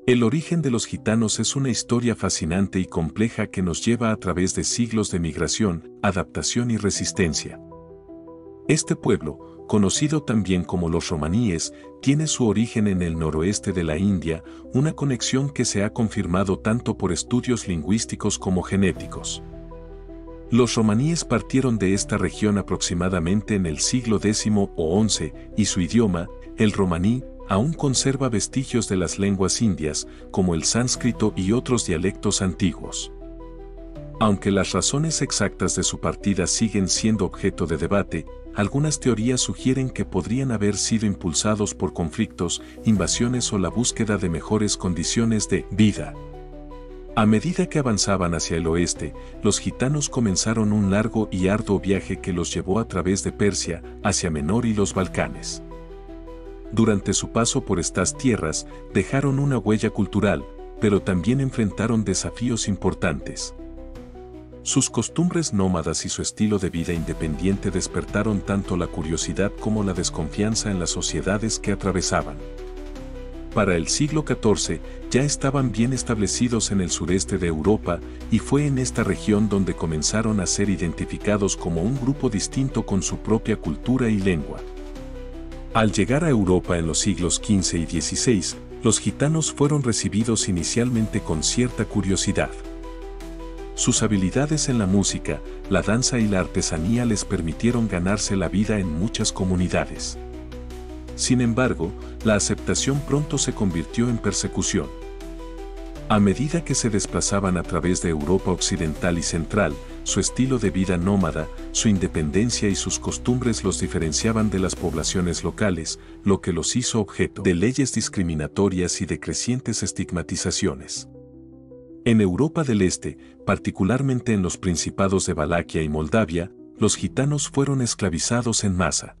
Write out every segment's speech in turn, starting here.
El origen de los gitanos es una historia fascinante y compleja que nos lleva a través de siglos de migración, adaptación y resistencia. Este pueblo, conocido también como los romaníes, tiene su origen en el noroeste de la India, una conexión que se ha confirmado tanto por estudios lingüísticos como genéticos. Los romaníes partieron de esta región aproximadamente en el siglo X o XI, y su idioma, el romaní, aún conserva vestigios de las lenguas indias, como el sánscrito y otros dialectos antiguos. Aunque las razones exactas de su partida siguen siendo objeto de debate, algunas teorías sugieren que podrían haber sido impulsados por conflictos, invasiones o la búsqueda de mejores condiciones de vida. A medida que avanzaban hacia el oeste, los gitanos comenzaron un largo y arduo viaje que los llevó a través de Persia, Asia Menor y los Balcanes. Durante su paso por estas tierras, dejaron una huella cultural, pero también enfrentaron desafíos importantes. Sus costumbres nómadas y su estilo de vida independiente despertaron tanto la curiosidad como la desconfianza en las sociedades que atravesaban. Para el siglo XIV, ya estaban bien establecidos en el sureste de Europa, y fue en esta región donde comenzaron a ser identificados como un grupo distinto con su propia cultura y lengua. Al llegar a Europa en los siglos XV y XVI, los gitanos fueron recibidos inicialmente con cierta curiosidad. Sus habilidades en la música, la danza y la artesanía les permitieron ganarse la vida en muchas comunidades. Sin embargo, la aceptación pronto se convirtió en persecución. A medida que se desplazaban a través de Europa Occidental y Central, su estilo de vida nómada, su independencia y sus costumbres los diferenciaban de las poblaciones locales, lo que los hizo objeto de leyes discriminatorias y de crecientes estigmatizaciones. En Europa del Este, particularmente en los principados de Valaquia y Moldavia, los gitanos fueron esclavizados en masa.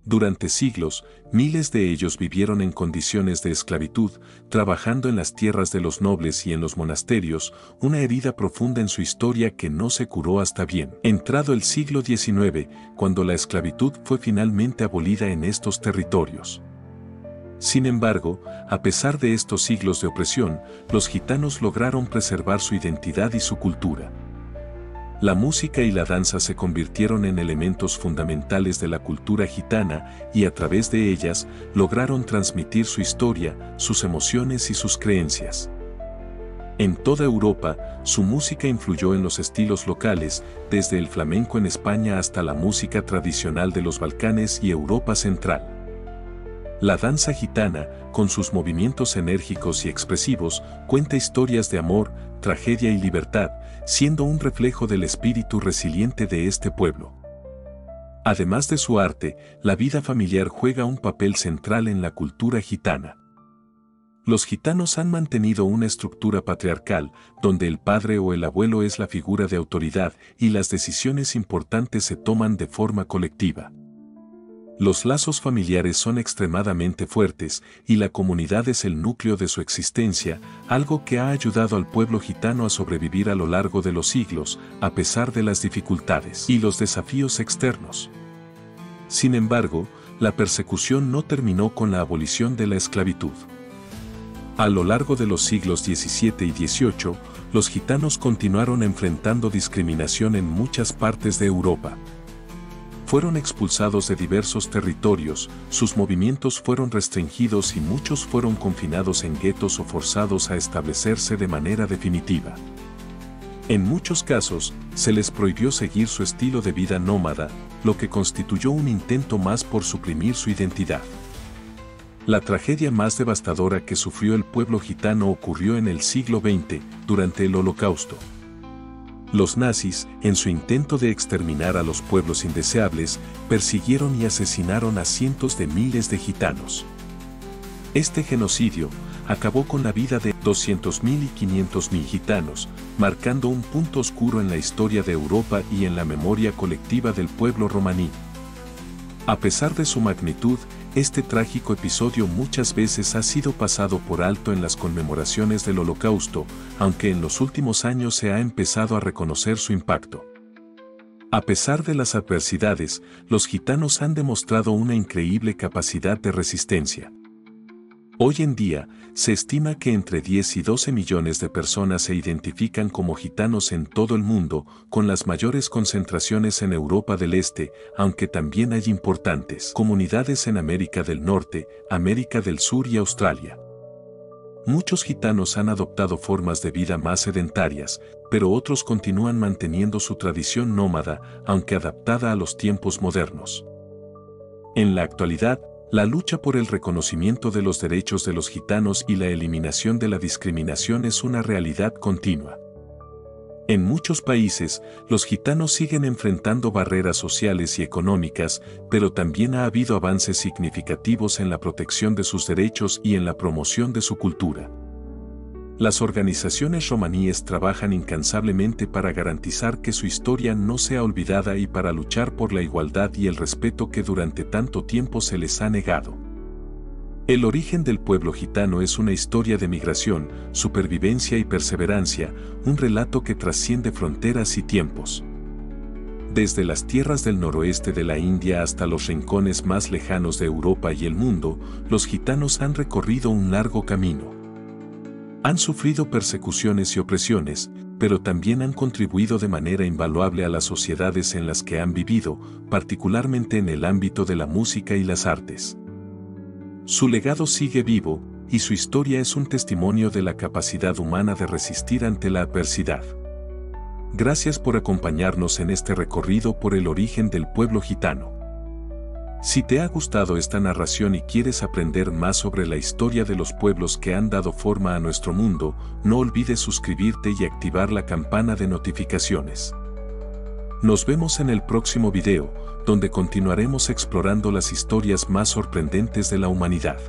Durante siglos, miles de ellos vivieron en condiciones de esclavitud, trabajando en las tierras de los nobles y en los monasterios, una herida profunda en su historia que no se curó hasta bien entrado el siglo XIX, cuando la esclavitud fue finalmente abolida en estos territorios. Sin embargo, a pesar de estos siglos de opresión, los gitanos lograron preservar su identidad y su cultura. La música y la danza se convirtieron en elementos fundamentales de la cultura gitana y a través de ellas lograron transmitir su historia, sus emociones y sus creencias. En toda Europa, su música influyó en los estilos locales, desde el flamenco en España hasta la música tradicional de los Balcanes y Europa Central. La danza gitana, con sus movimientos enérgicos y expresivos, cuenta historias de amor, tragedia y libertad, siendo un reflejo del espíritu resiliente de este pueblo. Además de su arte, la vida familiar juega un papel central en la cultura gitana. Los gitanos han mantenido una estructura patriarcal, donde el padre o el abuelo es la figura de autoridad y las decisiones importantes se toman de forma colectiva. Los lazos familiares son extremadamente fuertes y la comunidad es el núcleo de su existencia, algo que ha ayudado al pueblo gitano a sobrevivir a lo largo de los siglos, a pesar de las dificultades y los desafíos externos. Sin embargo, la persecución no terminó con la abolición de la esclavitud. A lo largo de los siglos XVII y XVIII, los gitanos continuaron enfrentando discriminación en muchas partes de Europa. Fueron expulsados de diversos territorios, sus movimientos fueron restringidos y muchos fueron confinados en guetos o forzados a establecerse de manera definitiva. En muchos casos, se les prohibió seguir su estilo de vida nómada, lo que constituyó un intento más por suprimir su identidad. La tragedia más devastadora que sufrió el pueblo gitano ocurrió en el siglo XX, durante el Holocausto. Los nazis, en su intento de exterminar a los pueblos indeseables, persiguieron y asesinaron a cientos de miles de gitanos. Este genocidio acabó con la vida de 200.000 y 500.000 gitanos, marcando un punto oscuro en la historia de Europa y en la memoria colectiva del pueblo romaní. A pesar de su magnitud, este trágico episodio muchas veces ha sido pasado por alto en las conmemoraciones del Holocausto, aunque en los últimos años se ha empezado a reconocer su impacto. A pesar de las adversidades, los gitanos han demostrado una increíble capacidad de resistencia. Hoy en día, se estima que entre 10 y 12 millones de personas se identifican como gitanos en todo el mundo, con las mayores concentraciones en Europa del Este, aunque también hay importantes comunidades en América del Norte, América del Sur y Australia. Muchos gitanos han adoptado formas de vida más sedentarias, pero otros continúan manteniendo su tradición nómada, aunque adaptada a los tiempos modernos. En la actualidad, la lucha por el reconocimiento de los derechos de los gitanos y la eliminación de la discriminación es una realidad continua. En muchos países, los gitanos siguen enfrentando barreras sociales y económicas, pero también ha habido avances significativos en la protección de sus derechos y en la promoción de su cultura. Las organizaciones romaníes trabajan incansablemente para garantizar que su historia no sea olvidada y para luchar por la igualdad y el respeto que durante tanto tiempo se les ha negado. El origen del pueblo gitano es una historia de migración, supervivencia y perseverancia, un relato que trasciende fronteras y tiempos. Desde las tierras del noroeste de la India hasta los rincones más lejanos de Europa y el mundo, los gitanos han recorrido un largo camino. Han sufrido persecuciones y opresiones, pero también han contribuido de manera invaluable a las sociedades en las que han vivido, particularmente en el ámbito de la música y las artes. Su legado sigue vivo, y su historia es un testimonio de la capacidad humana de resistir ante la adversidad. Gracias por acompañarnos en este recorrido por el origen del pueblo gitano. Si te ha gustado esta narración y quieres aprender más sobre la historia de los pueblos que han dado forma a nuestro mundo, no olvides suscribirte y activar la campana de notificaciones. Nos vemos en el próximo video, donde continuaremos explorando las historias más sorprendentes de la humanidad.